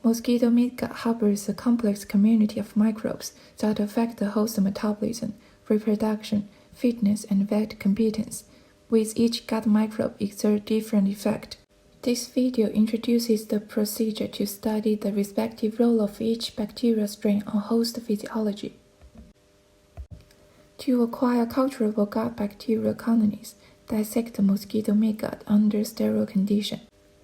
Mosquito midgut harbors a complex community of microbes that affect the host metabolism, reproduction, fitness, and vet competence, with each gut microbe exert different effect. This video introduces the procedure to study the respective role of each bacterial strain on host physiology. To acquire cultivable gut bacterial colonies, dissect the mosquito midgut under sterile condition.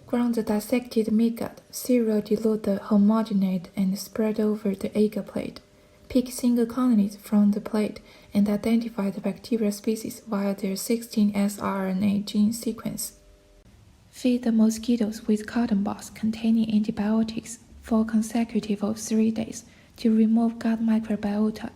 Ground the dissected midgut, serial dilute the homogenate, and spread over the agar plate. Pick single colonies from the plate and identify the bacterial species via their 16 sRNA gene sequence. Feed the mosquitoes with cotton balls containing antibiotics for consecutive of 3 days to remove gut microbiota.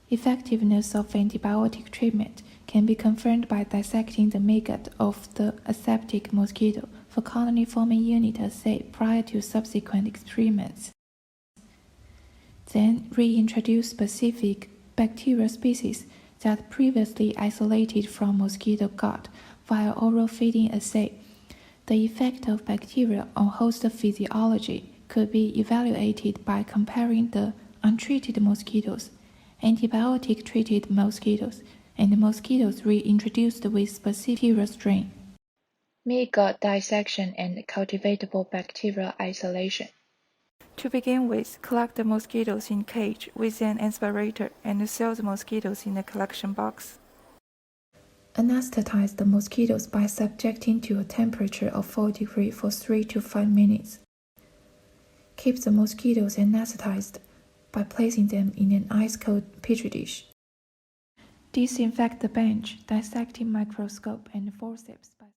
Effectiveness of antibiotic treatment can be confirmed by dissecting the midgut of the aseptic mosquito for colony-forming unit assay prior to subsequent experiments. Then reintroduce specific bacterial species that previously isolated from mosquito gut via oral feeding assay. The effect of bacteria on host physiology could be evaluated by comparing the untreated mosquitoes, antibiotic-treated mosquitoes, and mosquitoes reintroduced with specific strain. Midgut dissection and cultivable bacterial isolation. To begin with, collect the mosquitoes in cage with an aspirator and seal the mosquitoes in a collection box. Anesthetize the mosquitoes by subjecting to a temperature of 4 degrees for 3 to 5 minutes. Keep the mosquitoes anesthetized by placing them in an ice-cold petri dish. Disinfect the bench, dissecting microscope, and forceps.